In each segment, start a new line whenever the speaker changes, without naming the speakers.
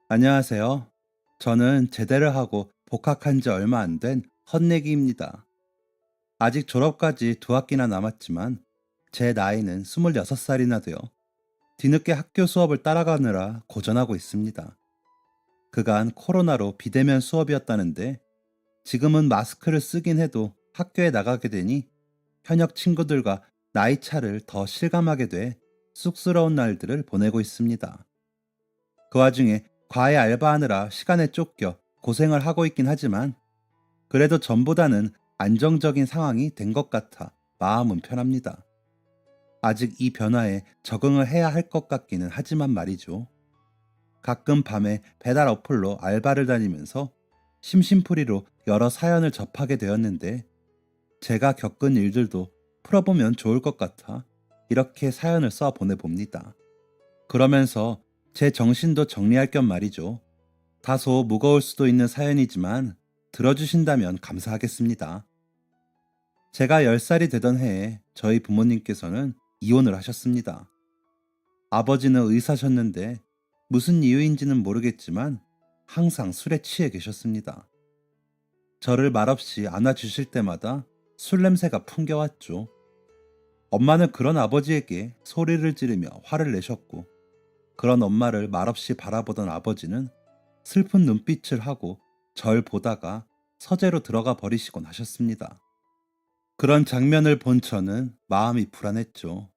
안녕하세요. 저는 제대를 하고 복학한 지 얼마 안 된 헛내기입니다. 아직 졸업까지 두 학기나 남았지만 제 나이는 26살이나 되어 뒤늦게 학교 수업을 따라가느라 고전하고 있습니다. 그간 코로나로 비대면 수업이었다는데 지금은 마스크를 쓰긴 해도 학교에 나가게 되니 현역 친구들과 나이 차를 더 실감하게 돼 쑥스러운 날들을 보내고 있습니다. 그 와중에 과외 알바하느라 시간에 쫓겨 고생을 하고 있긴 하지만 그래도 전보다는 안정적인 상황이 된 것 같아 마음은 편합니다. 아직 이 변화에 적응을 해야 할 것 같기는 하지만 말이죠. 가끔 밤에 배달 어플로 알바를 다니면서 심심풀이로 여러 사연을 접하게 되었는데 제가 겪은 일들도 풀어보면 좋을 것 같아 이렇게 사연을 써 보내봅니다. 그러면서 제 정신도 정리할 겸 말이죠. 다소 무거울 수도 있는 사연이지만 들어주신다면 감사하겠습니다. 제가 10살이 되던 해에 저희 부모님께서는 이혼을 하셨습니다. 아버지는 의사셨는데 무슨 이유인지는 모르겠지만 항상 술에 취해 계셨습니다. 저를 말없이 안아주실 때마다 술 냄새가 풍겨왔죠. 엄마는 그런 아버지에게 소리를 지르며 화를 내셨고 그런 엄마를 말없이 바라보던 아버지는 슬픈 눈빛을 하고 절 보다가 서재로 들어가 버리시곤 하셨습니다. 그런 장면을 본 저는 마음이 불안했죠.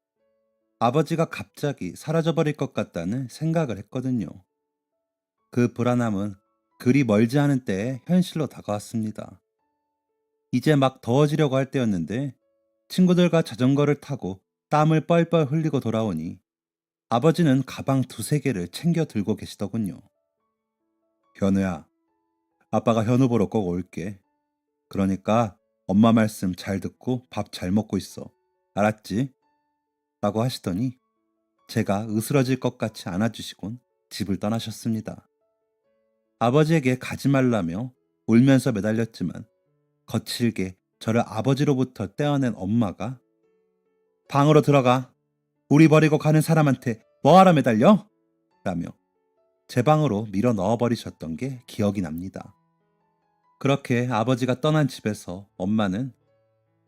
아버지가 갑자기 사라져버릴 것 같다는 생각을 했거든요. 그 불안함은 그리 멀지 않은 때에 현실로 다가왔습니다. 이제 막 더워지려고 할 때였는데 친구들과 자전거를 타고 땀을 뻘뻘 흘리고 돌아오니 아버지는 가방 두세 개를 챙겨 들고 계시더군요. 현우야, 아빠가 현우 보러 꼭 올게. 그러니까 엄마 말씀 잘 듣고 밥 잘 먹고 있어. 알았지? 라고 하시더니 제가 으스러질 것 같이 안아주시곤 집을 떠나셨습니다. 아버지에게 가지 말라며 울면서 매달렸지만 거칠게 저를 아버지로부터 떼어낸 엄마가 방으로 들어가. 우리 버리고 가는 사람한테 뭐하러 매달려? 라며 제 방으로 밀어 넣어버리셨던 게 기억이 납니다. 그렇게 아버지가 떠난 집에서 엄마는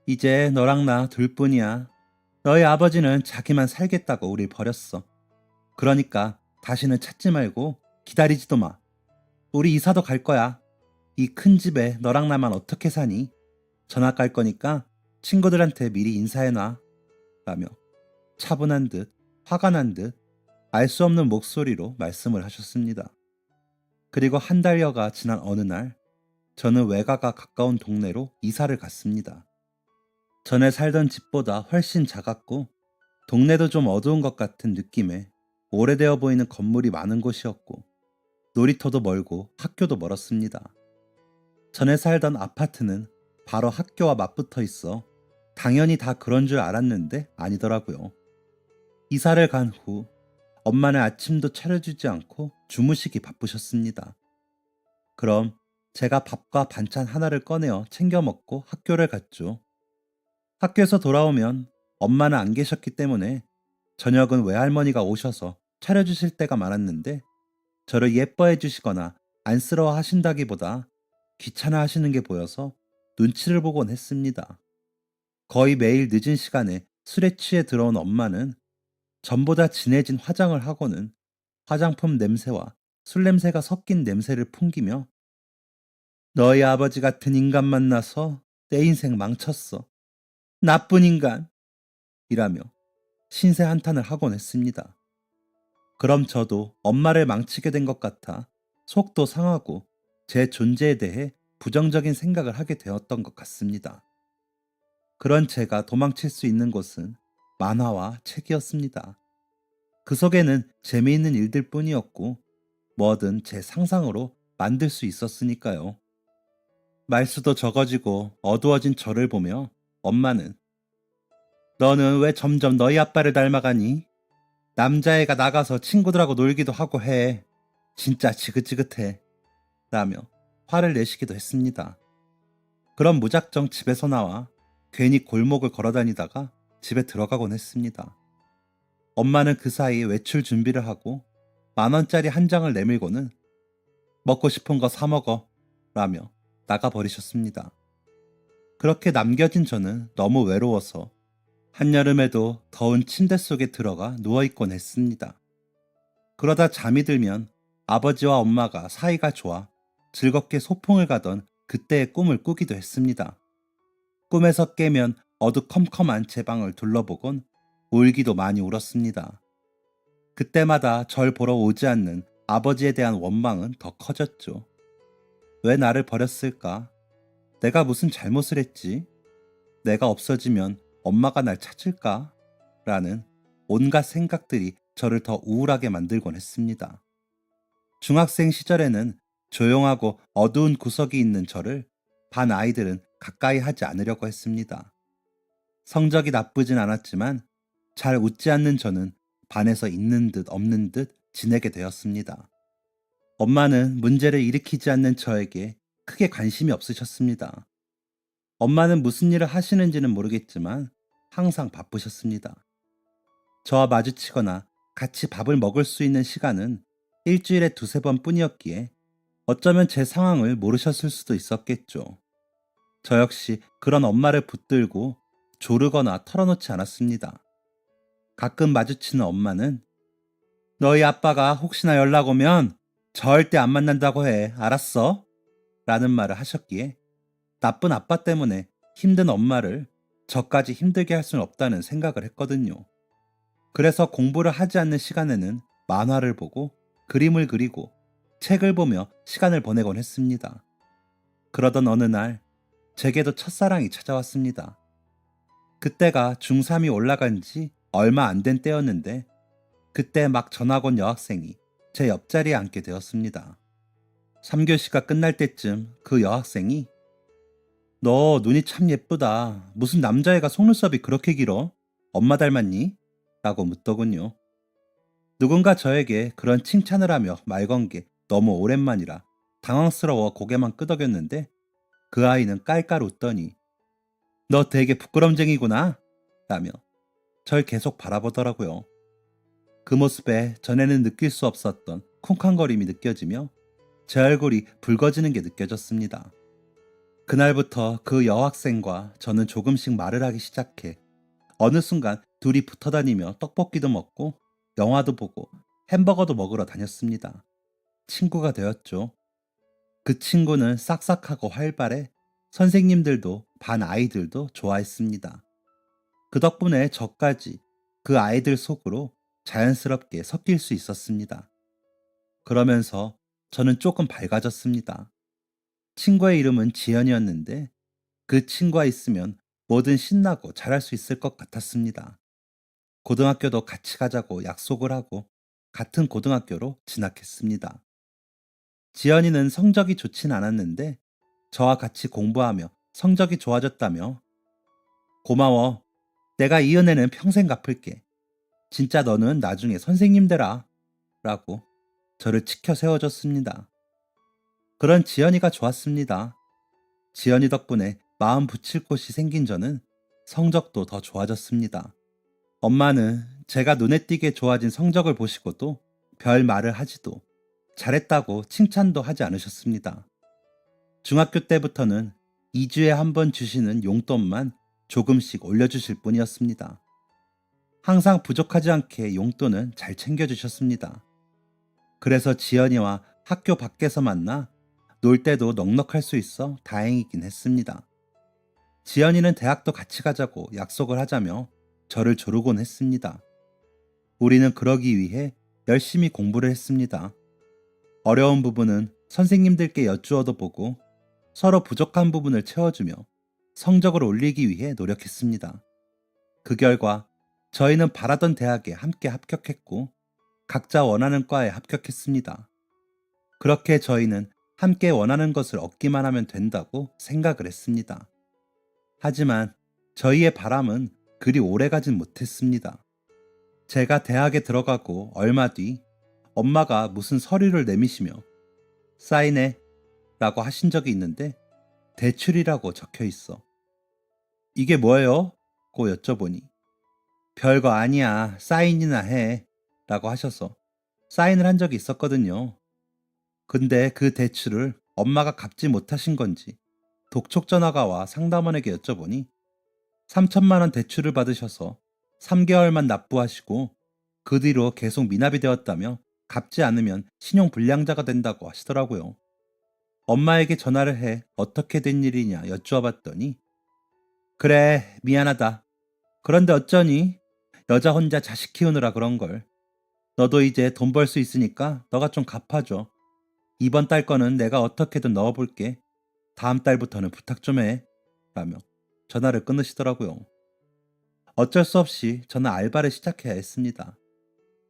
이제 너랑 나 둘뿐이야. 너희 아버지는 자기만 살겠다고 우릴 버렸어. 그러니까 다시는 찾지 말고 기다리지도 마. 우리 이사도 갈 거야. 이 큰 집에 너랑 나만 어떻게 사니? 전학 갈 거니까 친구들한테 미리 인사해놔. 라며 차분한 듯 화가 난 듯 알 수 없는 목소리로 말씀을 하셨습니다. 그리고 한 달여가 지난 어느 날 저는 외가가 가까운 동네로 이사를 갔습니다. 전에 살던 집보다 훨씬 작았고 동네도 좀 어두운 것 같은 느낌에 오래되어 보이는 건물이 많은 곳이었고 놀이터도 멀고 학교도 멀었습니다. 전에 살던 아파트는 바로 학교와 맞붙어 있어 당연히 다 그런 줄 알았는데 아니더라고요. 이사를 간 후 엄마는 아침도 차려주지 않고 주무시기 바쁘셨습니다. 그럼 제가 밥과 반찬 하나를 꺼내어 챙겨 먹고 학교를 갔죠. 학교에서 돌아오면 엄마는 안 계셨기 때문에 저녁은 외할머니가 오셔서 차려주실 때가 많았는데 저를 예뻐해 주시거나 안쓰러워 하신다기보다 귀찮아 하시는 게 보여서 눈치를 보곤 했습니다. 거의 매일 늦은 시간에 술에 취해 들어온 엄마는 전보다 진해진 화장을 하고는 화장품 냄새와 술 냄새가 섞인 냄새를 풍기며 너희 아버지 같은 인간 만나서 내 인생 망쳤어. 나쁜 인간! 이라며 신세 한탄을 하곤 했습니다. 그럼 저도 엄마를 망치게 된 것 같아 속도 상하고 제 존재에 대해 부정적인 생각을 하게 되었던 것 같습니다. 그런 제가 도망칠 수 있는 곳은 만화와 책이었습니다. 그 속에는 재미있는 일들 뿐이었고 뭐든 제 상상으로 만들 수 있었으니까요. 말수도 적어지고 어두워진 저를 보며 엄마는 너는 왜 점점 너희 아빠를 닮아가니? 남자애가 나가서 친구들하고 놀기도 하고 해. 진짜 지긋지긋해. 라며 화를 내시기도 했습니다. 그럼 무작정 집에서 나와 괜히 골목을 걸어다니다가 집에 들어가곤 했습니다. 엄마는 그 사이 외출 준비를 하고 10,000원짜리 한 장을 내밀고는 먹고 싶은 거 사 먹어. 라며 나가버리셨습니다. 그렇게 남겨진 저는 너무 외로워서 한여름에도 더운 침대 속에 들어가 누워있곤 했습니다. 그러다 잠이 들면 아버지와 엄마가 사이가 좋아 즐겁게 소풍을 가던 그때의 꿈을 꾸기도 했습니다. 꿈에서 깨면 어두컴컴한 제 방을 둘러보곤 울기도 많이 울었습니다. 그때마다 절 보러 오지 않는 아버지에 대한 원망은 더 커졌죠. 왜 나를 버렸을까? 내가 무슨 잘못을 했지? 내가 없어지면 엄마가 날 찾을까? 라는 온갖 생각들이 저를 더 우울하게 만들곤 했습니다. 중학생 시절에는 조용하고 어두운 구석이 있는 저를 반 아이들은 가까이 하지 않으려고 했습니다. 성적이 나쁘진 않았지만 잘 웃지 않는 저는 반에서 있는 듯 없는 듯 지내게 되었습니다. 엄마는 문제를 일으키지 않는 저에게 크게 관심이 없으셨습니다. 엄마는 무슨 일을 하시는지는 모르겠지만 항상 바쁘셨습니다. 저와 마주치거나 같이 밥을 먹을 수 있는 시간은 일주일에 두세 번 뿐이었기에 어쩌면 제 상황을 모르셨을 수도 있었겠죠. 저 역시 그런 엄마를 붙들고 조르거나 털어놓지 않았습니다. 가끔 마주치는 엄마는 너희 아빠가 혹시나 연락 오면 절대 안 만난다고 해. 알았어? 라는 말을 하셨기에 나쁜 아빠 때문에 힘든 엄마를 저까지 힘들게 할 수는 없다는 생각을 했거든요. 그래서 공부를 하지 않는 시간에는 만화를 보고 그림을 그리고 책을 보며 시간을 보내곤 했습니다. 그러던 어느 날 제게도 첫사랑이 찾아왔습니다. 그때가 중3이 올라간 지 얼마 안 된 때였는데 그때 막 전학 온 여학생이 제 옆자리에 앉게 되었습니다. 3교시가 끝날 때쯤 그 여학생이 너 눈이 참 예쁘다. 무슨 남자애가 속눈썹이 그렇게 길어? 엄마 닮았니? 라고 묻더군요. 누군가 저에게 그런 칭찬을 하며 말 건 게 너무 오랜만이라 당황스러워 고개만 끄덕였는데 그 아이는 깔깔 웃더니 너 되게 부끄럼쟁이구나 라며 절 계속 바라보더라고요. 그 모습에 전에는 느낄 수 없었던 쿵쾅거림이 느껴지며 제 얼굴이 붉어지는 게 느껴졌습니다. 그날부터 그 여학생과 저는 조금씩 말을 하기 시작해 어느 순간 둘이 붙어 다니며 떡볶이도 먹고 영화도 보고 햄버거도 먹으러 다녔습니다. 친구가 되었죠. 그 친구는 싹싹하고 활발해 선생님들도 반 아이들도 좋아했습니다. 그 덕분에 저까지 그 아이들 속으로 자연스럽게 섞일 수 있었습니다. 그러면서 저는 조금 밝아졌습니다. 친구의 이름은 지연이었는데 그 친구와 있으면 뭐든 신나고 잘할 수 있을 것 같았습니다. 고등학교도 같이 가자고 약속을 하고 같은 고등학교로 진학했습니다. 지연이는 성적이 좋진 않았는데 저와 같이 공부하며 성적이 좋아졌다며 고마워. 내가 이 은혜는 평생 갚을게. 진짜 너는 나중에 선생님 되라. 라고 저를 치켜 세워줬습니다. 그런 지연이가 좋았습니다. 지연이 덕분에 마음 붙일 곳이 생긴 저는 성적도 더 좋아졌습니다. 엄마는 제가 눈에 띄게 좋아진 성적을 보시고도 별 말을 하지도 잘했다고 칭찬도 하지 않으셨습니다. 중학교 때부터는 2주에 한 번 주시는 용돈만 조금씩 올려주실 뿐이었습니다. 항상 부족하지 않게 용돈은 잘 챙겨주셨습니다. 그래서 지연이와 학교 밖에서 만나 놀 때도 넉넉할 수 있어 다행이긴 했습니다. 지연이는 대학도 같이 가자고 약속을 하자며 저를 조르곤 했습니다. 우리는 그러기 위해 열심히 공부를 했습니다. 어려운 부분은 선생님들께 여쭈어도 보고 서로 부족한 부분을 채워주며 성적을 올리기 위해 노력했습니다. 그 결과 저희는 바라던 대학에 함께 합격했고 각자 원하는 과에 합격했습니다. 그렇게 저희는 함께 원하는 것을 얻기만 하면 된다고 생각을 했습니다. 하지만 저희의 바람은 그리 오래가진 못했습니다. 제가 대학에 들어가고 얼마 뒤 엄마가 무슨 서류를 내미시며 사인해 라고 하신 적이 있는데 대출이라고 적혀 있어. 이게 뭐예요? 고 여쭤보니 별거 아니야. 사인이나 해 라고 하셔서 사인을 한 적이 있었거든요. 근데 그 대출을 엄마가 갚지 못하신 건지 독촉 전화가 와 상담원에게 여쭤보니 3천만 원 대출을 받으셔서 3개월만 납부하시고 그 뒤로 계속 미납이 되었다며 갚지 않으면 신용 불량자가 된다고 하시더라고요. 엄마에게 전화를 해 어떻게 된 일이냐 여쭈어봤더니 그래 미안하다. 그런데 어쩌니? 여자 혼자 자식 키우느라 그런 걸. 너도 이제 돈 벌 수 있으니까 너가 좀 갚아줘. 이번 달 거는 내가 어떻게든 넣어볼게. 다음 달부터는 부탁 좀 해. 라며 전화를 끊으시더라고요. 어쩔 수 없이 저는 알바를 시작해야 했습니다.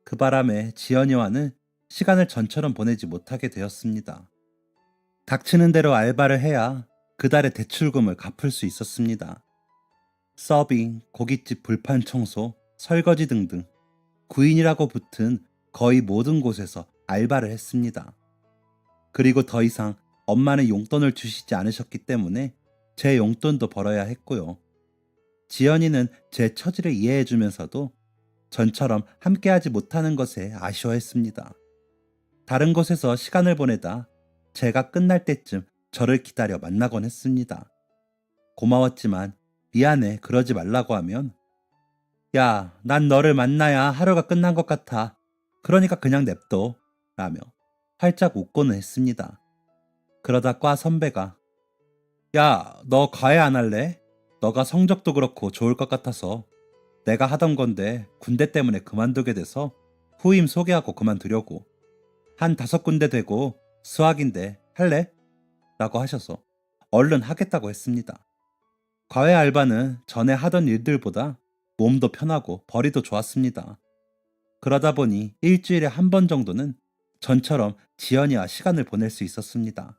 그 바람에 지연이와는 시간을 전처럼 보내지 못하게 되었습니다. 닥치는 대로 알바를 해야 그달의 대출금을 갚을 수 있었습니다. 서빙, 고깃집 불판 청소, 설거지 등등 구인이라고 붙은 거의 모든 곳에서 알바를 했습니다. 그리고 더 이상 엄마는 용돈을 주시지 않으셨기 때문에 제 용돈도 벌어야 했고요. 지연이는 제 처지를 이해해주면서도 전처럼 함께하지 못하는 것에 아쉬워했습니다. 다른 곳에서 시간을 보내다 제가 끝날 때쯤 저를 기다려 만나곤 했습니다. 고마웠지만 미안해 그러지 말라고 하면 야, 난 너를 만나야 하루가 끝난 것 같아. 그러니까 그냥 냅둬. 라며 활짝 웃고는 했습니다. 그러다 과 선배가 야, 너 과외 안 할래? 너가 성적도 그렇고 좋을 것 같아서 내가 하던 건데 군대 때문에 그만두게 돼서 후임 소개하고 그만두려고. 한 5군데 되고 수학인데 할래? 라고 하셔서 얼른 하겠다고 했습니다. 과외 알바는 전에 하던 일들보다 몸도 편하고 벌이도 좋았습니다. 그러다 보니 일주일에 한 번 정도는 전처럼 지연이와 시간을 보낼 수 있었습니다.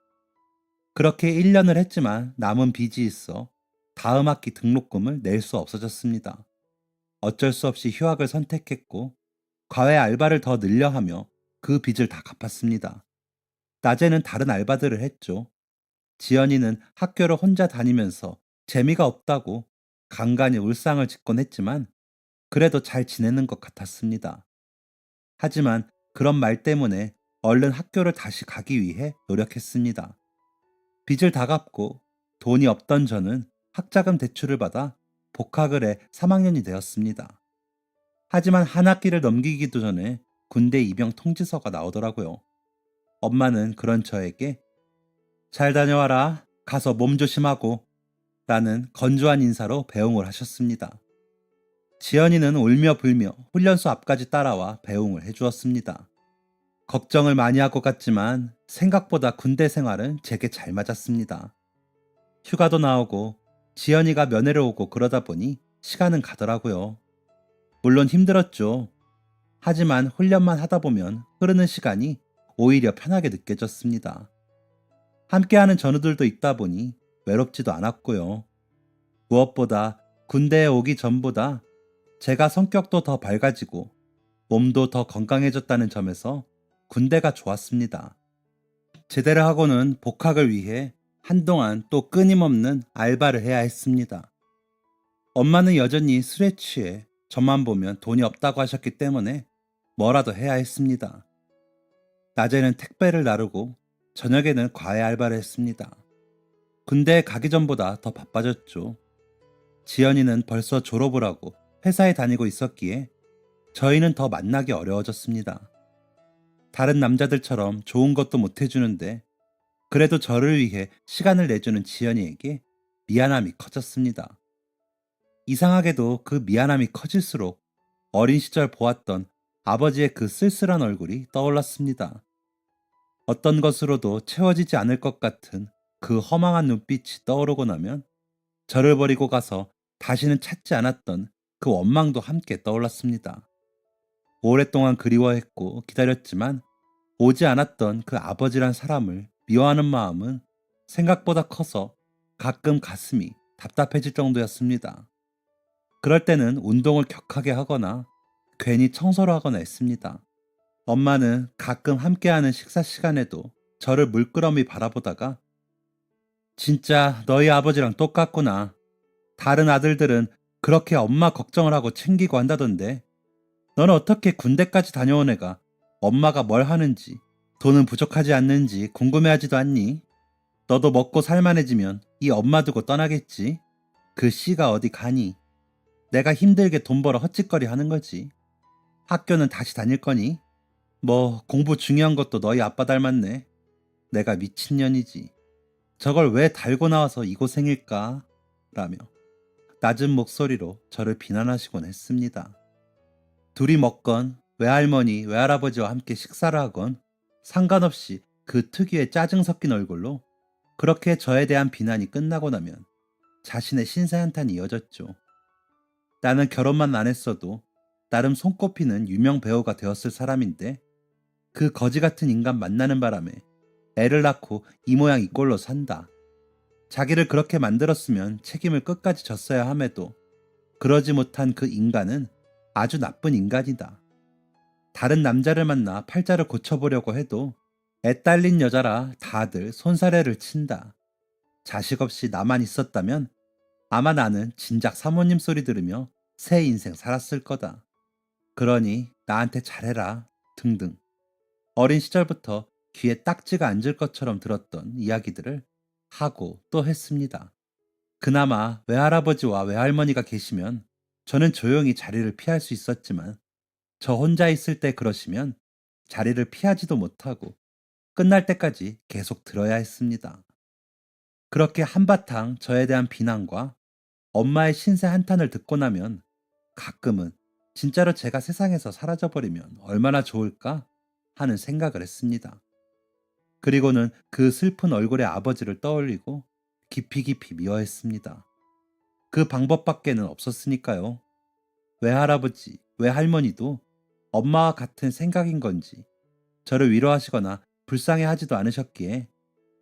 그렇게 1년을 했지만 남은 빚이 있어 다음 학기 등록금을 낼 수 없어졌습니다. 어쩔 수 없이 휴학을 선택했고 과외 알바를 더 늘려 하며 그 빚을 다 갚았습니다. 낮에는 다른 알바들을 했죠. 지연이는 학교를 혼자 다니면서 재미가 없다고 간간히 울상을 짓곤 했지만 그래도 잘 지내는 것 같았습니다. 하지만 그런 말 때문에 얼른 학교를 다시 가기 위해 노력했습니다. 빚을 다 갚고 돈이 없던 저는 학자금 대출을 받아 복학을 해 3학년이 되었습니다. 하지만 한 학기를 넘기기도 전에 군대 입영 통지서가 나오더라고요. 엄마는 그런 저에게 잘 다녀와라. 가서 몸 조심하고 라는 건조한 인사로 배웅을 하셨습니다. 지연이는 울며 불며 훈련소 앞까지 따라와 배웅을 해주었습니다. 걱정을 많이 하고 갔지만 생각보다 군대 생활은 제게 잘 맞았습니다. 휴가도 나오고 지연이가 면회를 오고 그러다 보니 시간은 가더라고요. 물론 힘들었죠. 하지만 훈련만 하다 보면 흐르는 시간이 오히려 편하게 느껴졌습니다. 함께하는 전우들도 있다 보니 외롭지도 않았고요. 무엇보다 군대에 오기 전보다 제가 성격도 더 밝아지고 몸도 더 건강해졌다는 점에서 군대가 좋았습니다. 제대를 하고는 복학을 위해 한동안 또 끊임없는 알바를 해야 했습니다. 엄마는 여전히 술에 취해 저만 보면 돈이 없다고 하셨기 때문에 뭐라도 해야 했습니다. 낮에는 택배를 나르고 저녁에는 과외 알바를 했습니다. 군대에 가기 전보다 더 바빠졌죠. 지연이는 벌써 졸업을 하고 회사에 다니고 있었기에 저희는 더 만나기 어려워졌습니다. 다른 남자들처럼 좋은 것도 못 해주는데 그래도 저를 위해 시간을 내주는 지연이에게 미안함이 커졌습니다. 이상하게도 그 미안함이 커질수록 어린 시절 보았던 아버지의 그 쓸쓸한 얼굴이 떠올랐습니다. 어떤 것으로도 채워지지 않을 것 같은 그 허망한 눈빛이 떠오르고 나면 저를 버리고 가서 다시는 찾지 않았던 그 원망도 함께 떠올랐습니다. 오랫동안 그리워했고 기다렸지만 오지 않았던 그 아버지란 사람을 미워하는 마음은 생각보다 커서 가끔 가슴이 답답해질 정도였습니다. 그럴 때는 운동을 격하게 하거나 괜히 청소를 하거나 했습니다. 엄마는 가끔 함께하는 식사 시간에도 저를 물끄러미 바라보다가 진짜 너희 아버지랑 똑같구나. 다른 아들들은 그렇게 엄마 걱정을 하고 챙기고 한다던데 너는 어떻게 군대까지 다녀온 애가 엄마가 뭘 하는지 돈은 부족하지 않는지 궁금해하지도 않니? 너도 먹고 살만해지면 이 엄마 두고 떠나겠지. 그 씨가 어디 가니? 내가 힘들게 돈 벌어 헛짓거리 하는 거지. 학교는 다시 다닐 거니? 뭐 공부 중요한 것도 너희 아빠 닮았네. 내가 미친년이지. 저걸 왜 달고 나와서 이 고생일까? 라며 낮은 목소리로 저를 비난하시곤 했습니다. 둘이 먹건 외할머니, 외할아버지와 함께 식사를 하건 상관없이 그 특유의 짜증 섞인 얼굴로 그렇게 저에 대한 비난이 끝나고 나면 자신의 신세 한탄이 이어졌죠. 나는 결혼만 안 했어도 나름 손꼽히는 유명 배우가 되었을 사람인데 그 거지 같은 인간 만나는 바람에 애를 낳고 이 모양 이 꼴로 산다. 자기를 그렇게 만들었으면 책임을 끝까지 졌어야 함에도 그러지 못한 그 인간은 아주 나쁜 인간이다. 다른 남자를 만나 팔자를 고쳐보려고 해도 애 딸린 여자라 다들 손사래를 친다. 자식 없이 나만 있었다면 아마 나는 진작 사모님 소리 들으며 새 인생 살았을 거다. 그러니 나한테 잘해라 등등. 어린 시절부터 귀에 딱지가 앉을 것처럼 들었던 이야기들을 하고 또 했습니다. 그나마 외할아버지와 외할머니가 계시면 저는 조용히 자리를 피할 수 있었지만 저 혼자 있을 때 그러시면 자리를 피하지도 못하고 끝날 때까지 계속 들어야 했습니다. 그렇게 한바탕 저에 대한 비난과 엄마의 신세 한탄을 듣고 나면 가끔은 진짜로 제가 세상에서 사라져버리면 얼마나 좋을까 하는 생각을 했습니다. 그리고는 그 슬픈 얼굴의 아버지를 떠올리고 깊이 깊이 미워했습니다. 그 방법밖에는 없었으니까요. 외할아버지, 외할머니도 엄마와 같은 생각인 건지 저를 위로하시거나 불쌍해하지도 않으셨기에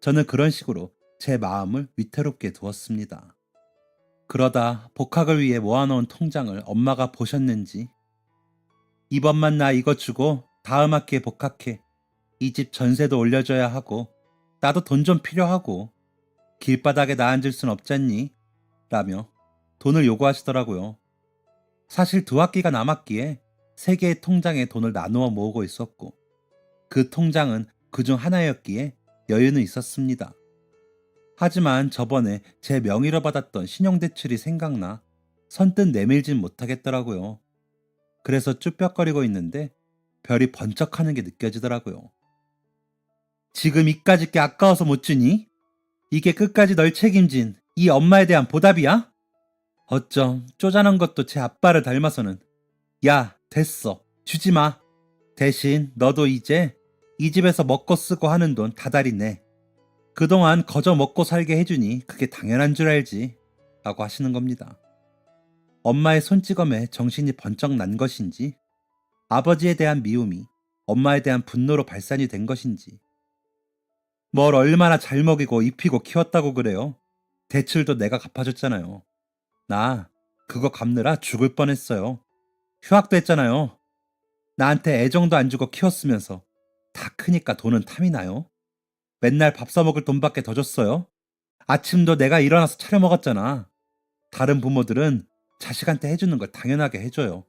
저는 그런 식으로 제 마음을 위태롭게 두었습니다. 그러다 복학을 위해 모아놓은 통장을 엄마가 보셨는지 이번만 나 이거 주고 다음 학기에 복학해. 이 집 전세도 올려줘야 하고 나도 돈 좀 필요하고 길바닥에 나 앉을 순 없잖니? 라며 돈을 요구하시더라고요. 사실 두 학기가 남았기에 세 개의 통장에 돈을 나누어 모으고 있었고 그 통장은 그중 하나였기에 여유는 있었습니다. 하지만 저번에 제 명의로 받았던 신용대출이 생각나 선뜻 내밀진 못하겠더라고요. 그래서 쭈뼛거리고 있는데 별이 번쩍하는 게 느껴지더라고요. 지금 이까짓 게 아까워서 못 주니? 이게 끝까지 널 책임진 이 엄마에 대한 보답이야? 어쩜 쪼잔한 것도 제 아빠를 닮아서는 야 됐어 주지 마. 대신 너도 이제 이 집에서 먹고 쓰고 하는 돈 다달이 내. 그동안 거저 먹고 살게 해주니 그게 당연한 줄 알지 라고 하시는 겁니다. 엄마의 손찌검에 정신이 번쩍 난 것인지 아버지에 대한 미움이 엄마에 대한 분노로 발산이 된 것인지 뭘 얼마나 잘 먹이고 입히고 키웠다고 그래요. 대출도 내가 갚아줬잖아요. 나 그거 갚느라 죽을 뻔했어요. 휴학도 했잖아요. 나한테 애정도 안 주고 키웠으면서 다 크니까 돈은 탐이 나요. 맨날 밥 사 먹을 돈밖에 더 줬어요. 아침도 내가 일어나서 차려 먹었잖아. 다른 부모들은 자식한테 해주는 걸 당연하게 해줘요.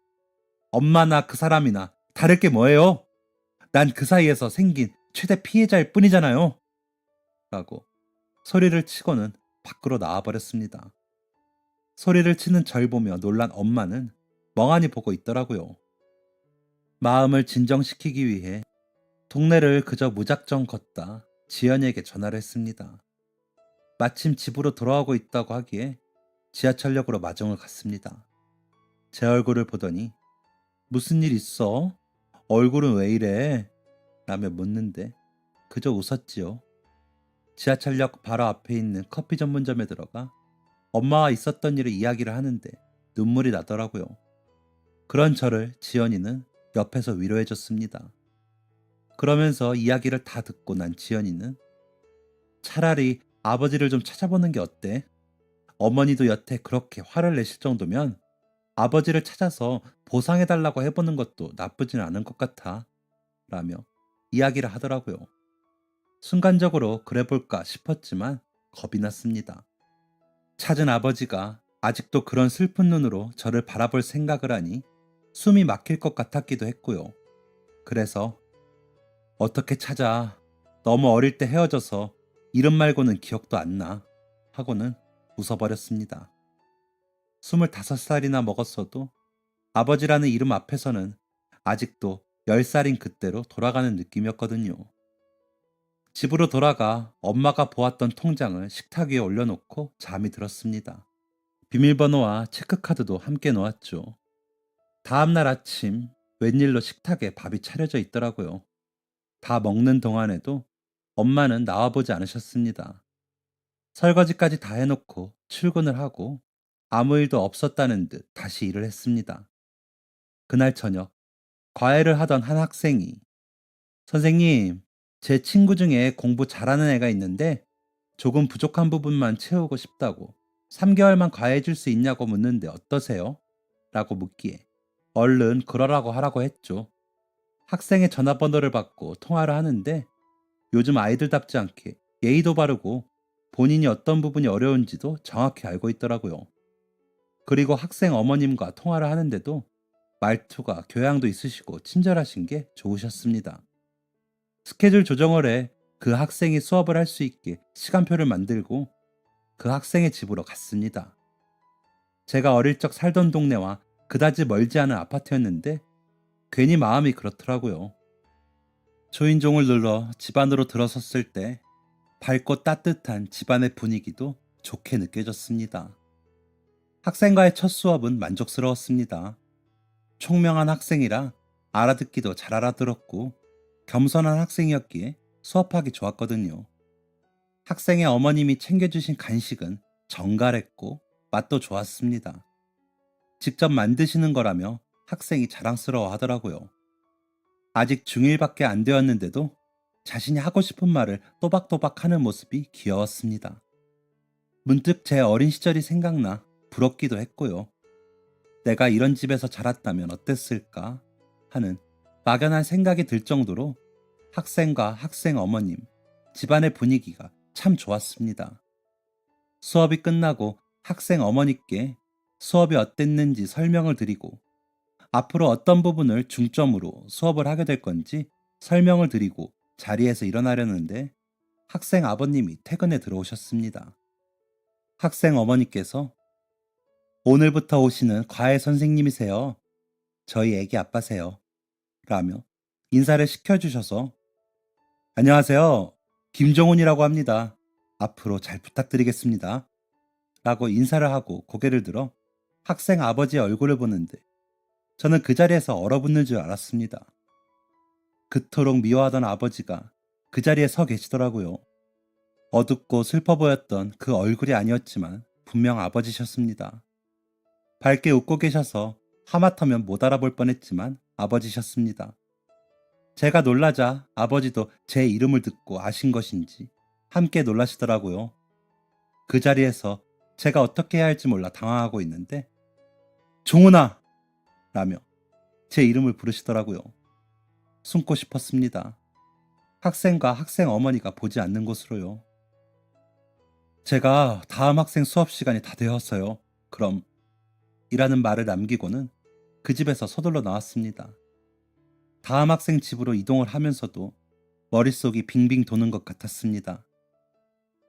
엄마나 그 사람이나 다를 게 뭐예요? 난 그 사이에서 생긴 최대 피해자일 뿐이잖아요. 라고 소리를 치고는 밖으로 나와버렸습니다. 소리를 치는 절 보며 놀란 엄마는 멍하니 보고 있더라고요. 마음을 진정시키기 위해 동네를 그저 무작정 걷다 지연이에게 전화를 했습니다. 마침 집으로 돌아오고 있다고 하기에 지하철역으로 마중을 갔습니다. 제 얼굴을 보더니 무슨 일 있어? 얼굴은 왜 이래? 라며 묻는데 그저 웃었지요. 지하철역 바로 앞에 있는 커피 전문점에 들어가 엄마와 있었던 일을 이야기를 하는데 눈물이 나더라고요. 그런 저를 지연이는 옆에서 위로해줬습니다. 그러면서 이야기를 다 듣고 난 지연이는 차라리 아버지를 좀 찾아보는 게 어때? 어머니도 여태 그렇게 화를 내실 정도면 아버지를 찾아서 보상해달라고 해보는 것도 나쁘진 않은 것 같아 라며 이야기를 하더라고요. 순간적으로 그래 볼까 싶었지만 겁이 났습니다. 찾은 아버지가 아직도 그런 슬픈 눈으로 저를 바라볼 생각을 하니 숨이 막힐 것 같았기도 했고요. 그래서 어떻게 찾아. 너무 어릴 때 헤어져서 이름 말고는 기억도 안 나. 하고는 웃어버렸습니다. 25살이나 먹었어도 아버지라는 이름 앞에서는 아직도 10살인 그때로 돌아가는 느낌이었거든요. 집으로 돌아가 엄마가 보았던 통장을 식탁 위에 올려놓고 잠이 들었습니다. 비밀번호와 체크카드도 함께 놓았죠. 다음날 아침 웬일로 식탁에 밥이 차려져 있더라고요. 다 먹는 동안에도 엄마는 나와보지 않으셨습니다. 설거지까지 다 해놓고 출근을 하고 아무 일도 없었다는 듯 다시 일을 했습니다. 그날 저녁 과외를 하던 한 학생이 선생님, 제 친구 중에 공부 잘하는 애가 있는데 조금 부족한 부분만 채우고 싶다고 3개월만 과외해 줄 수 있냐고 묻는데 어떠세요? 라고 묻기에 얼른 그러라고 하라고 했죠. 학생의 전화번호를 받고 통화를 하는데 요즘 아이들답지 않게 예의도 바르고 본인이 어떤 부분이 어려운지도 정확히 알고 있더라고요. 그리고 학생 어머님과 통화를 하는데도 말투가 교양도 있으시고 친절하신 게 좋으셨습니다. 스케줄 조정을 해 그 학생이 수업을 할 수 있게 시간표를 만들고 그 학생의 집으로 갔습니다. 제가 어릴 적 살던 동네와 그다지 멀지 않은 아파트였는데 괜히 마음이 그렇더라고요. 초인종을 눌러 집 안으로 들어섰을 때 밝고 따뜻한 집안의 분위기도 좋게 느껴졌습니다. 학생과의 첫 수업은 만족스러웠습니다. 총명한 학생이라 알아듣기도 잘 알아들었고 겸손한 학생이었기에 수업하기 좋았거든요. 학생의 어머님이 챙겨주신 간식은 정갈했고 맛도 좋았습니다. 직접 만드시는 거라며 학생이 자랑스러워 하더라고요. 아직 중1밖에 안 되었는데도 자신이 하고 싶은 말을 또박또박 하는 모습이 귀여웠습니다. 문득 제 어린 시절이 생각나 부럽기도 했고요. 내가 이런 집에서 자랐다면 어땠을까 하는 막연한 생각이 들 정도로 학생과 학생 어머님, 집안의 분위기가 참 좋았습니다. 수업이 끝나고 학생 어머니께 수업이 어땠는지 설명을 드리고 앞으로 어떤 부분을 중점으로 수업을 하게 될 건지 설명을 드리고 자리에서 일어나려는데 학생 아버님이 퇴근에 들어오셨습니다. 학생 어머니께서 오늘부터 오시는 과외 선생님이세요. 저희 애기 아빠세요. 라며 인사를 시켜주셔서 안녕하세요. 김종훈이라고 합니다. 앞으로 잘 부탁드리겠습니다. 라고 인사를 하고 고개를 들어 학생 아버지의 얼굴을 보는데 저는 그 자리에서 얼어붙는 줄 알았습니다. 그토록 미워하던 아버지가 그 자리에 서 계시더라고요. 어둡고 슬퍼 보였던 그 얼굴이 아니었지만 분명 아버지셨습니다. 밝게 웃고 계셔서 하마터면 못 알아볼 뻔했지만 아버지셨습니다. 제가 놀라자 아버지도 제 이름을 듣고 아신 것인지 함께 놀라시더라고요. 그 자리에서 제가 어떻게 해야 할지 몰라 당황하고 있는데 종훈아! 라며 제 이름을 부르시더라고요. 숨고 싶었습니다. 학생과 학생 어머니가 보지 않는 곳으로요. 제가 다음 학생 수업 시간이 다 되었어요. 그럼 이라는 말을 남기고는 그 집에서 서둘러 나왔습니다. 다음 학생 집으로 이동을 하면서도 머릿속이 빙빙 도는 것 같았습니다.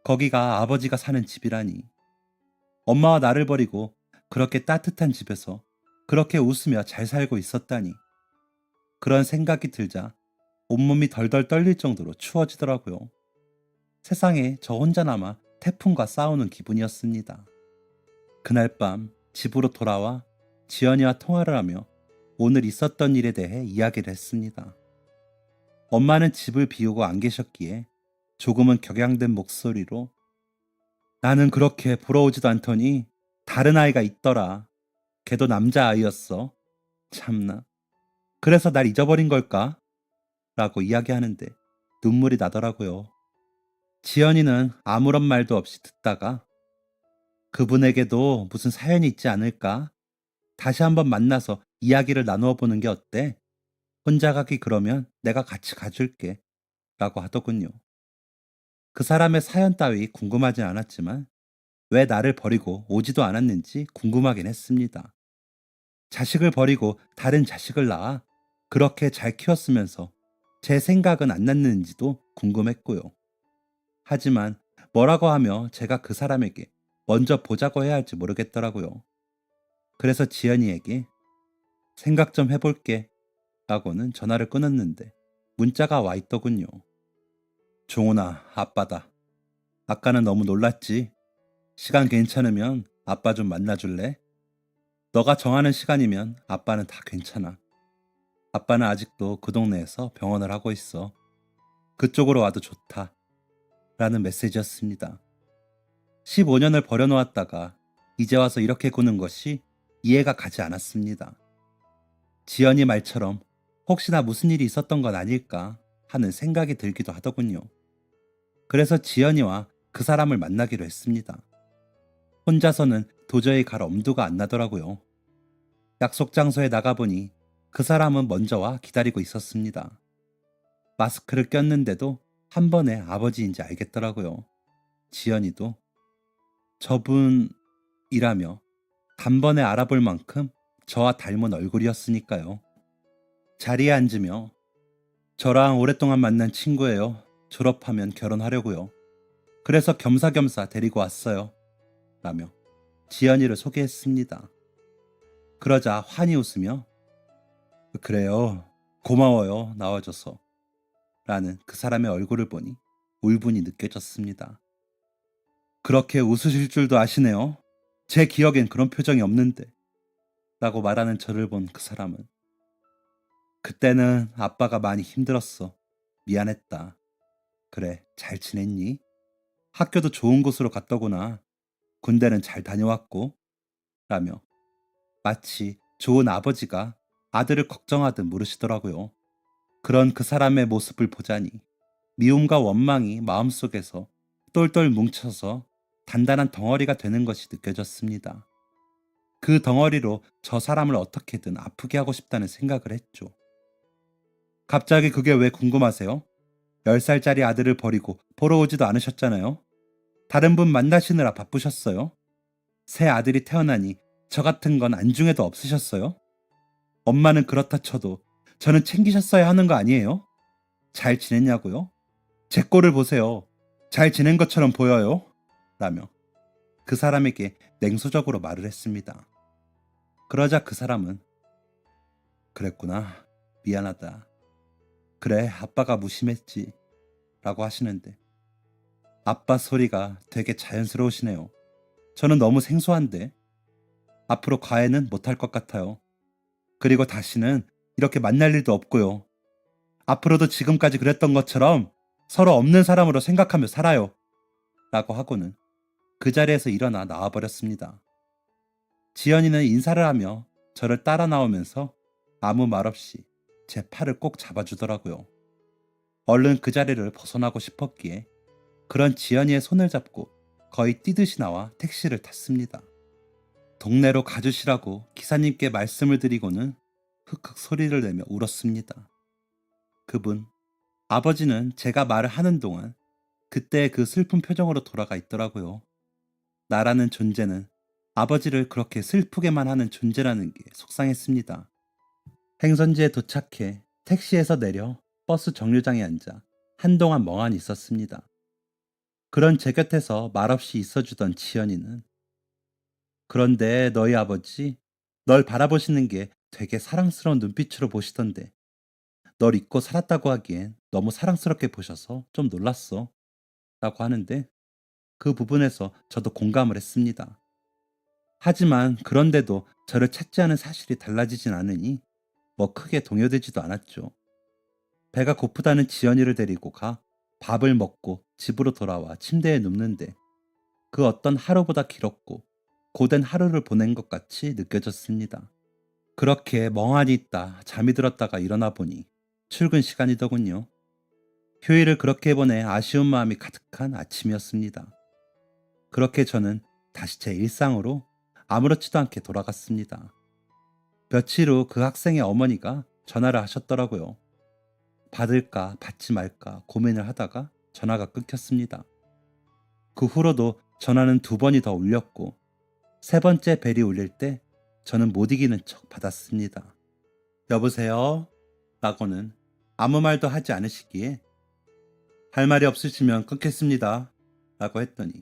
거기가 아버지가 사는 집이라니. 엄마와 나를 버리고 그렇게 따뜻한 집에서 그렇게 웃으며 잘 살고 있었다니. 그런 생각이 들자 온몸이 덜덜 떨릴 정도로 추워지더라고요. 세상에 저 혼자 남아 태풍과 싸우는 기분이었습니다. 그날 밤 집으로 돌아와 지연이와 통화를 하며 오늘 있었던 일에 대해 이야기를 했습니다. 엄마는 집을 비우고 안 계셨기에 조금은 격양된 목소리로 나는 그렇게 부러우지도 않더니 다른 아이가 있더라. 걔도 남자아이였어. 참나. 그래서 날 잊어버린 걸까? 라고 이야기하는데 눈물이 나더라고요. 지연이는 아무런 말도 없이 듣다가 그분에게도 무슨 사연이 있지 않을까? 다시 한번 만나서 이야기를 나누어 보는 게 어때? 혼자 가기 그러면 내가 같이 가줄게. 라고 하더군요. 그 사람의 사연 따위 궁금하진 않았지만 왜 나를 버리고 오지도 않았는지 궁금하긴 했습니다. 자식을 버리고 다른 자식을 낳아 그렇게 잘 키웠으면서 제 생각은 안 났는지도 궁금했고요. 하지만 뭐라고 하며 제가 그 사람에게 먼저 보자고 해야 할지 모르겠더라고요. 그래서 지연이에게 생각 좀 해볼게 라고는 전화를 끊었는데 문자가 와 있더군요. 종훈아, 아빠다. 아까는 너무 놀랐지? 시간 괜찮으면 아빠 좀 만나줄래? 너가 정하는 시간이면 아빠는 다 괜찮아. 아빠는 아직도 그 동네에서 병원을 하고 있어. 그쪽으로 와도 좋다. 라는 메시지였습니다. 15년을 버려놓았다가 이제 와서 이렇게 구는 것이 이해가 가지 않았습니다. 지연이 말처럼 혹시나 무슨 일이 있었던 건 아닐까 하는 생각이 들기도 하더군요. 그래서 지연이와 그 사람을 만나기로 했습니다. 혼자서는 도저히 갈 엄두가 안 나더라고요. 약속 장소에 나가보니 그 사람은 먼저 와 기다리고 있었습니다. 마스크를 꼈는데도 한 번에 아버지인지 알겠더라고요. 지연이도 저분이라며 단번에 알아볼 만큼 저와 닮은 얼굴이었으니까요. 자리에 앉으며 저랑 오랫동안 만난 친구예요. 졸업하면 결혼하려고요. 그래서 겸사겸사 데리고 왔어요. 라며 지연이를 소개했습니다. 그러자 환히 웃으며 그래요. 고마워요. 나와줘서. 라는 그 사람의 얼굴을 보니 울분이 느껴졌습니다. 그렇게 웃으실 줄도 아시네요. 제 기억엔 그런 표정이 없는데. 라고 말하는 저를 본 그 사람은 그때는 아빠가 많이 힘들었어. 미안했다. 그래, 잘 지냈니? 학교도 좋은 곳으로 갔더구나. 군대는 잘 다녀왔고. 라며 마치 좋은 아버지가 아들을 걱정하듯 물으시더라고요. 그런 그 사람의 모습을 보자니 미움과 원망이 마음속에서 똘똘 뭉쳐서 단단한 덩어리가 되는 것이 느껴졌습니다. 그 덩어리로 저 사람을 어떻게든 아프게 하고 싶다는 생각을 했죠. 갑자기 그게 왜 궁금하세요? 10살짜리 아들을 버리고 보러 오지도 않으셨잖아요. 다른 분 만나시느라 바쁘셨어요. 새 아들이 태어나니 저 같은 건 안중에도 없으셨어요. 엄마는 그렇다 쳐도 저는 챙기셨어야 하는 거 아니에요? 잘 지냈냐고요? 제 꼴을 보세요. 잘 지낸 것처럼 보여요? 라며 그 사람에게 냉소적으로 말을 했습니다. 그러자 그 사람은 그랬구나. 미안하다. 그래, 아빠가 무심했지. 라고 하시는데 아빠 소리가 되게 자연스러우시네요. 저는 너무 생소한데 앞으로 과외는 못할 것 같아요. 그리고 다시는 이렇게 만날 일도 없고요. 앞으로도 지금까지 그랬던 것처럼 서로 없는 사람으로 생각하며 살아요. 라고 하고는 그 자리에서 일어나 나와버렸습니다. 지연이는 인사를 하며 저를 따라 나오면서 아무 말 없이 제 팔을 꼭 잡아주더라고요. 얼른 그 자리를 벗어나고 싶었기에 그런 지연이의 손을 잡고 거의 뛰듯이 나와 택시를 탔습니다. 동네로 가주시라고 기사님께 말씀을 드리고는 흑흑 소리를 내며 울었습니다. 그분, 아버지는 제가 말을 하는 동안 그때 그 슬픈 표정으로 돌아가 있더라고요. 나라는 존재는 아버지를 그렇게 슬프게만 하는 존재라는 게 속상했습니다. 행선지에 도착해 택시에서 내려 버스 정류장에 앉아 한동안 멍하니 있었습니다. 그런 제 곁에서 말없이 있어주던 지연이는 그런데 너희 아버지 널 바라보시는 게 되게 사랑스러운 눈빛으로 보시던데 널 잊고 살았다고 하기엔 너무 사랑스럽게 보셔서 좀 놀랐어 라고 하는데 그 부분에서 저도 공감을 했습니다. 하지만 그런데도 저를 찾지 않은 사실이 달라지진 않으니 뭐 크게 동요되지도 않았죠. 배가 고프다는 지연이를 데리고 가 밥을 먹고 집으로 돌아와 침대에 눕는데 그 어떤 하루보다 길었고 고된 하루를 보낸 것 같이 느껴졌습니다. 그렇게 멍하니 있다 잠이 들었다가 일어나 보니 출근 시간이더군요. 휴일을 그렇게 보내 아쉬운 마음이 가득한 아침이었습니다. 그렇게 저는 다시 제 일상으로 아무렇지도 않게 돌아갔습니다. 며칠 후 그 학생의 어머니가 전화를 하셨더라고요. 받을까 받지 말까 고민을 하다가 전화가 끊겼습니다. 그 후로도 전화는 2번이 더 울렸고 3번째 벨이 울릴 때 저는 못 이기는 척 받았습니다. 여보세요? 라고는 아무 말도 하지 않으시기에 할 말이 없으시면 끊겠습니다. 라고 했더니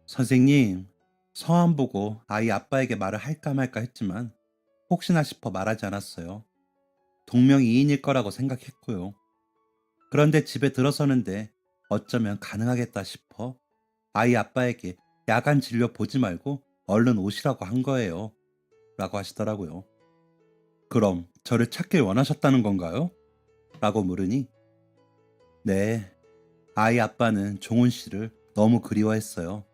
선생님, 성함 보고 아이 아빠에게 말을 할까 말까 했지만 혹시나 싶어 말하지 않았어요. 동명이인일 거라고 생각했고요. 그런데 집에 들어서는데 어쩌면 가능하겠다 싶어 아이 아빠에게 야간 진료 보지 말고 얼른 오시라고 한 거예요. 라고 하시더라고요. 그럼 저를 찾길 원하셨다는 건가요? 라고 물으니 네, 아이 아빠는 종훈 씨를 너무 그리워했어요.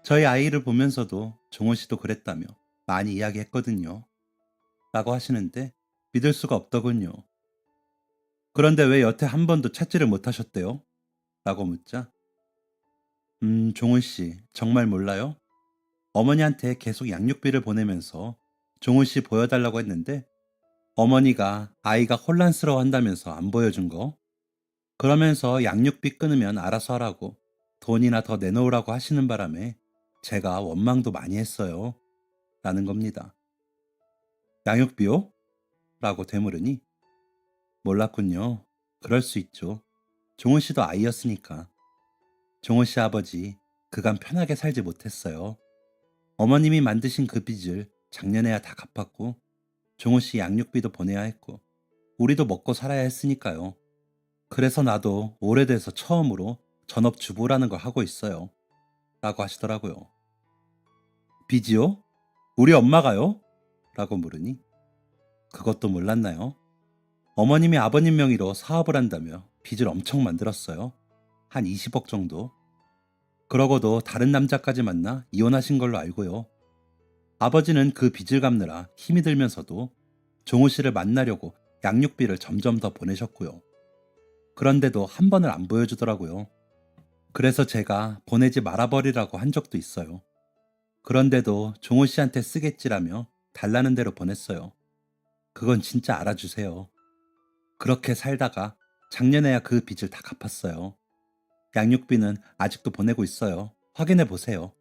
저희 아이를 보면서도 종훈 씨도 그랬다며 많이 이야기했거든요. 라고 하시는데 믿을 수가 없더군요. 그런데 왜 여태 한 번도 찾지를 못하셨대요? 라고 묻자 종훈 씨 정말 몰라요? 어머니한테 계속 양육비를 보내면서 종훈 씨 보여달라고 했는데 어머니가 아이가 혼란스러워 한다면서 안 보여준 거? 그러면서 양육비 끊으면 알아서 하라고 돈이나 더 내놓으라고 하시는 바람에 제가 원망도 많이 했어요. 라는 겁니다. 양육비요? 라고 되물으니 몰랐군요. 그럴 수 있죠. 종훈 씨도 아이였으니까. 종훈 씨 아버지 그간 편하게 살지 못했어요. 어머님이 만드신 그 빚을 작년에야 다 갚았고 종훈 씨 양육비도 보내야 했고 우리도 먹고 살아야 했으니까요. 그래서 나도 오래돼서 처음으로 전업주부라는 걸 하고 있어요. 라고 하시더라고요. 빚이요? 우리 엄마가요? 라고 물으니 그것도 몰랐나요? 어머님이 아버님 명의로 사업을 한다며 빚을 엄청 만들었어요. 한 20억 정도. 그러고도 다른 남자까지 만나 이혼하신 걸로 알고요. 아버지는 그 빚을 갚느라 힘이 들면서도 종우 씨를 만나려고 양육비를 점점 더 보내셨고요. 그런데도 한 번을 안 보여주더라고요. 그래서 제가 보내지 말아버리라고 한 적도 있어요. 그런데도 종우 씨한테 쓰겠지라며 달라는 대로 보냈어요. 그건 진짜 알아주세요. 그렇게 살다가 작년에야 그 빚을 다 갚았어요. 양육비는 아직도 보내고 있어요. 확인해 보세요.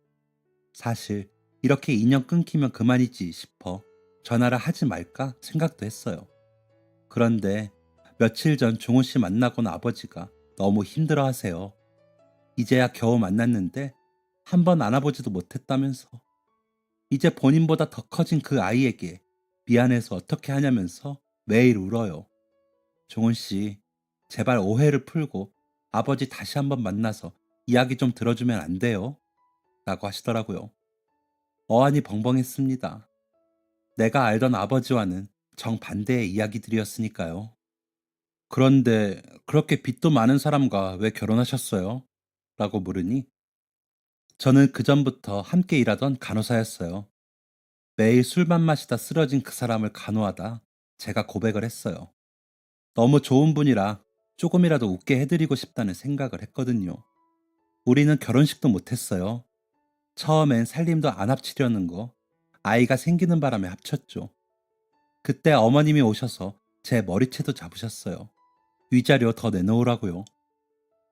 사실 이렇게 인연 끊기면 그만이지 싶어 전화를 하지 말까 생각도 했어요. 그런데 며칠 전 종훈 씨 만나고 온 아버지가 너무 힘들어 하세요. 이제야 겨우 만났는데 한 번 안아보지도 못했다면서. 이제 본인보다 더 커진 그 아이에게 미안해서 어떻게 하냐면서 매일 울어요. 종훈 씨, 제발 오해를 풀고 아버지 다시 한번 만나서 이야기 좀 들어주면 안 돼요? 라고 하시더라고요. 어안이 벙벙했습니다. 내가 알던 아버지와는 정반대의 이야기들이었으니까요. 그런데 그렇게 빚도 많은 사람과 왜 결혼하셨어요? 라고 물으니 저는 그전부터 함께 일하던 간호사였어요. 매일 술만 마시다 쓰러진 그 사람을 간호하다 제가 고백을 했어요. 너무 좋은 분이라 조금이라도 웃게 해드리고 싶다는 생각을 했거든요. 우리는 결혼식도 못했어요. 처음엔 살림도 안 합치려는 거 아이가 생기는 바람에 합쳤죠. 그때 어머님이 오셔서 제 머리채도 잡으셨어요. 위자료 더 내놓으라고요.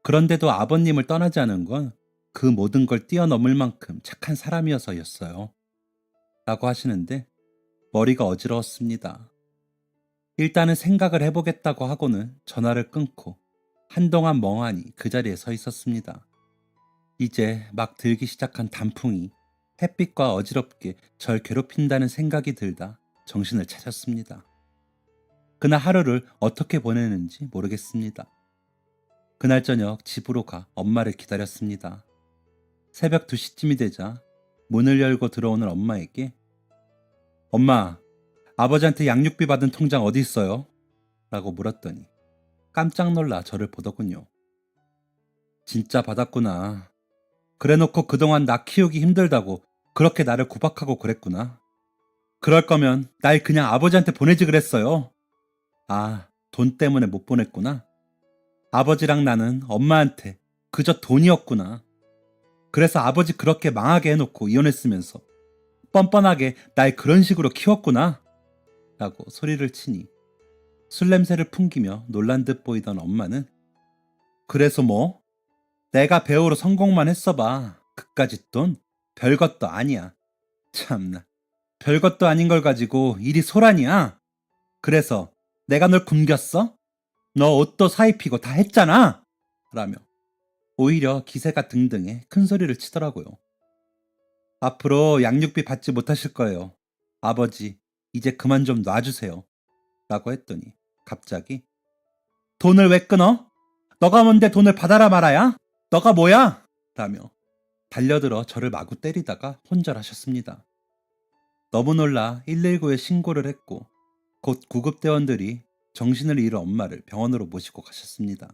그런데도 아버님을 떠나지 않은 건 그 모든 걸 뛰어넘을 만큼 착한 사람이어서였어요. 라고 하시는데 머리가 어지러웠습니다. 일단은 생각을 해보겠다고 하고는 전화를 끊고 한동안 멍하니 그 자리에 서 있었습니다. 이제 막 들기 시작한 단풍이 햇빛과 어지럽게 절 괴롭힌다는 생각이 들다 정신을 차렸습니다. 그날 하루를 어떻게 보내는지 모르겠습니다. 그날 저녁 집으로 가 엄마를 기다렸습니다. 새벽 2시쯤이 되자 문을 열고 들어오는 엄마에게 엄마, 아버지한테 양육비 받은 통장 어디 있어요? 라고 물었더니 깜짝 놀라 저를 보더군요. 진짜 받았구나. 그래놓고 그동안 나 키우기 힘들다고 그렇게 나를 구박하고 그랬구나. 그럴 거면 날 그냥 아버지한테 보내지 그랬어요. 아, 돈 때문에 못 보냈구나. 아버지랑 나는 엄마한테 그저 돈이었구나. 그래서 아버지 그렇게 망하게 해놓고 이혼했으면서 뻔뻔하게 날 그런 식으로 키웠구나. 라고 소리를 치니 술 냄새를 풍기며 놀란 듯 보이던 엄마는 그래서 뭐? 내가 배우로 성공만 했어봐. 그까짓 돈? 별것도 아니야. 참나. 별것도 아닌 걸 가지고 일이 소란이야. 그래서 내가 널 굶겼어? 너 옷도 사입히고 다 했잖아! 라며 오히려 기세가 등등해 큰 소리를 치더라고요. 앞으로 양육비 받지 못하실 거예요. 아버지, 이제 그만 좀 놔주세요. 라고 했더니 갑자기 돈을 왜 끊어? 너가 뭔데 돈을 받아라 말아야? 너가 뭐야? 라며 달려들어 저를 마구 때리다가 혼절하셨습니다. 너무 놀라 119에 신고를 했고 곧 구급대원들이 정신을 잃은 엄마를 병원으로 모시고 가셨습니다.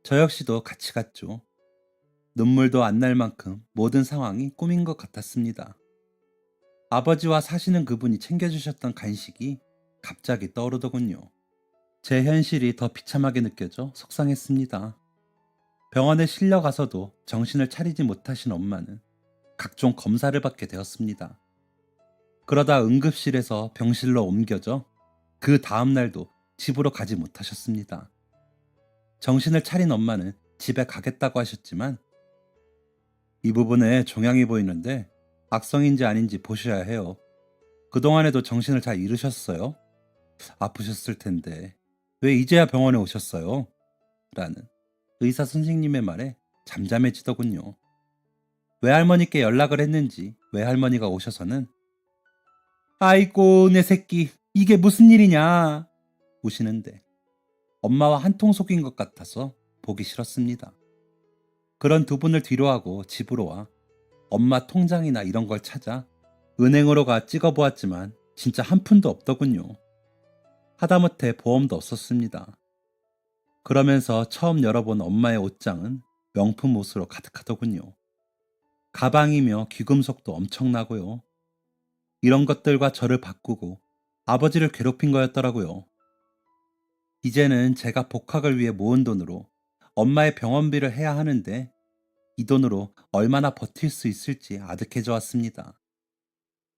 저 역시도 같이 갔죠. 눈물도 안 날 만큼 모든 상황이 꿈인 것 같았습니다. 아버지와 사시는 그분이 챙겨주셨던 간식이 갑자기 떠오르더군요. 제 현실이 더 비참하게 느껴져 속상했습니다. 병원에 실려가서도 정신을 차리지 못하신 엄마는 각종 검사를 받게 되었습니다. 그러다 응급실에서 병실로 옮겨져 그 다음날도 집으로 가지 못하셨습니다. 정신을 차린 엄마는 집에 가겠다고 하셨지만 이 부분에 종양이 보이는데 악성인지 아닌지 보셔야 해요. 그동안에도 정신을 잘 잃으셨어요? 아프셨을 텐데 왜 이제야 병원에 오셨어요? 라는 의사 선생님의 말에 잠잠해지더군요. 외할머니께 연락을 했는지 외할머니가 오셔서는 아이고 내 새끼 이게 무슨 일이냐 우시는데 엄마와 한통 속인 것 같아서 보기 싫었습니다. 그런 두 분을 뒤로하고 집으로 와 엄마 통장이나 이런 걸 찾아 은행으로 가 찍어보았지만 진짜 한 푼도 없더군요. 하다못해 보험도 없었습니다. 그러면서 처음 열어본 엄마의 옷장은 명품 옷으로 가득하더군요. 가방이며 귀금속도 엄청나고요. 이런 것들과 저를 바꾸고 아버지를 괴롭힌 거였더라고요. 이제는 제가 복학을 위해 모은 돈으로 엄마의 병원비를 해야 하는데 이 돈으로 얼마나 버틸 수 있을지 아득해져 왔습니다.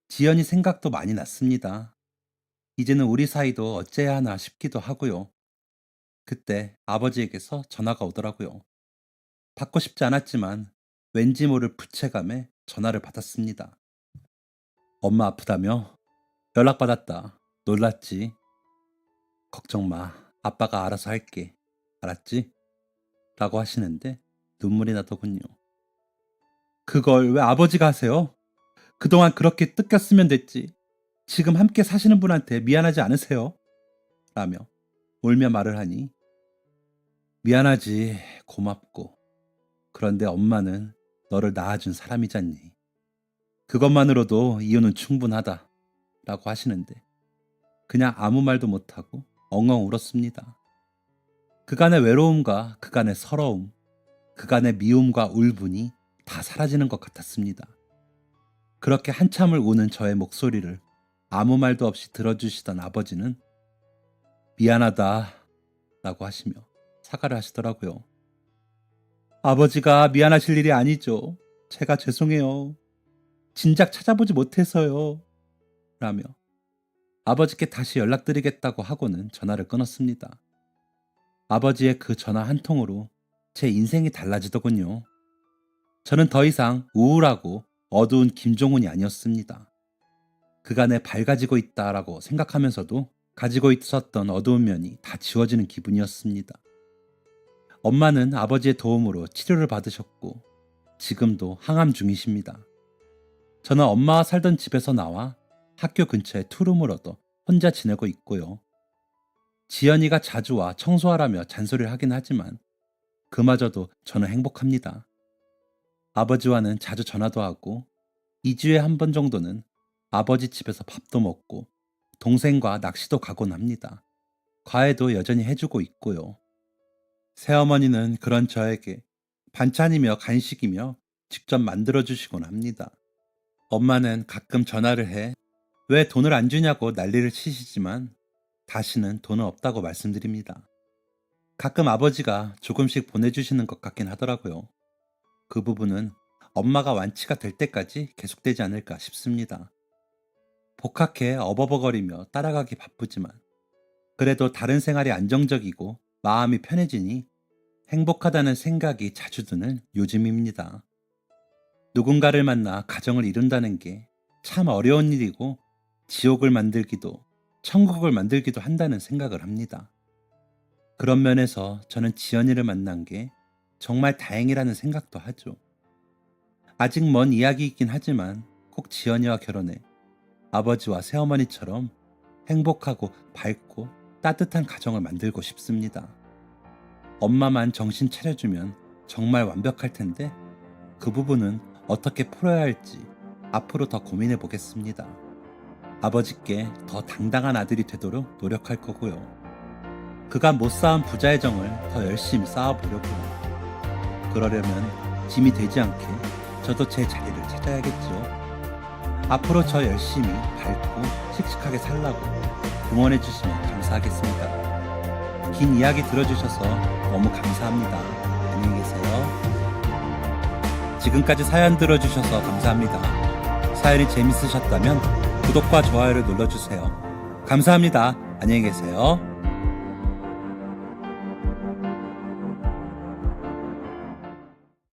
지연이 생각도 많이 났습니다. 이제는 우리 사이도 어째야 하나 싶기도 하고요. 그때 아버지에게서 전화가 오더라고요. 받고 싶지 않았지만 왠지 모를 부채감에 전화를 받았습니다. 엄마 아프다며? 연락받았다. 놀랐지? 걱정 마. 아빠가 알아서 할게. 알았지? 라고 하시는데 눈물이 나더군요. 그걸 왜 아버지가 하세요? 그동안 그렇게 뜯겼으면 됐지. 지금 함께 사시는 분한테 미안하지 않으세요? 라며 울며 말을 하니 미안하지. 고맙고. 그런데 엄마는 너를 낳아준 사람이잖니. 그것만으로도 이유는 충분하다. 라고 하시는데 그냥 아무 말도 못하고 엉엉 울었습니다. 그간의 외로움과 그간의 서러움, 그간의 미움과 울분이 다 사라지는 것 같았습니다. 그렇게 한참을 우는 저의 목소리를 아무 말도 없이 들어주시던 아버지는 미안하다 라고 하시며 사과를 하시더라고요. 아버지가 미안하실 일이 아니죠. 제가 죄송해요. 진작 찾아보지 못해서요. 라며 아버지께 다시 연락드리겠다고 하고는 전화를 끊었습니다. 아버지의 그 전화 한 통으로 제 인생이 달라지더군요. 저는 더 이상 우울하고 어두운 김종훈이 아니었습니다. 그간에 밝아지고 있다라고 생각하면서도 가지고 있었던 어두운 면이 다 지워지는 기분이었습니다. 엄마는 아버지의 도움으로 치료를 받으셨고 지금도 항암 중이십니다. 저는 엄마와 살던 집에서 나와 학교 근처에 투룸을 얻어 혼자 지내고 있고요. 지연이가 자주 와 청소하라며 잔소리를 하긴 하지만 그마저도 저는 행복합니다. 아버지와는 자주 전화도 하고 2주에 한 번 정도는 아버지 집에서 밥도 먹고 동생과 낚시도 가곤 합니다. 과외도 여전히 해주고 있고요. 새어머니는 그런 저에게 반찬이며 간식이며 직접 만들어주시곤 합니다. 엄마는 가끔 전화를 해 왜 돈을 안 주냐고 난리를 치시지만 다시는 돈은 없다고 말씀드립니다. 가끔 아버지가 조금씩 보내주시는 것 같긴 하더라고요. 그 부분은 엄마가 완치가 될 때까지 계속되지 않을까 싶습니다. 복학해 어버버거리며 따라가기 바쁘지만 그래도 다른 생활이 안정적이고 마음이 편해지니 행복하다는 생각이 자주 드는 요즘입니다. 누군가를 만나 가정을 이룬다는 게 참 어려운 일이고 지옥을 만들기도 천국을 만들기도 한다는 생각을 합니다. 그런 면에서 저는 지연이를 만난 게 정말 다행이라는 생각도 하죠. 아직 먼 이야기이긴 하지만 꼭 지연이와 결혼해 아버지와 새어머니처럼 행복하고 밝고 따뜻한 가정을 만들고 싶습니다. 엄마만 정신 차려주면 정말 완벽할 텐데 그 부분은 어떻게 풀어야 할지 앞으로 더 고민해 보겠습니다. 아버지께 더 당당한 아들이 되도록 노력할 거고요. 그가 못 쌓은 부자의 정을 더 열심히 쌓아보려고요. 그러려면 짐이 되지 않게 저도 제 자리를 찾아야겠죠. 앞으로 저 열심히 밝고 씩씩하게 살라고 응원해 주시면 감사하겠습니다. 긴 이야기 들어주셔서 너무 감사합니다. 안녕히 계세요. 지금까지 사연 들어주셔서 감사합니다. 사연이 재밌으셨다면 구독과 좋아요를 눌러주세요. 감사합니다. 안녕히 계세요.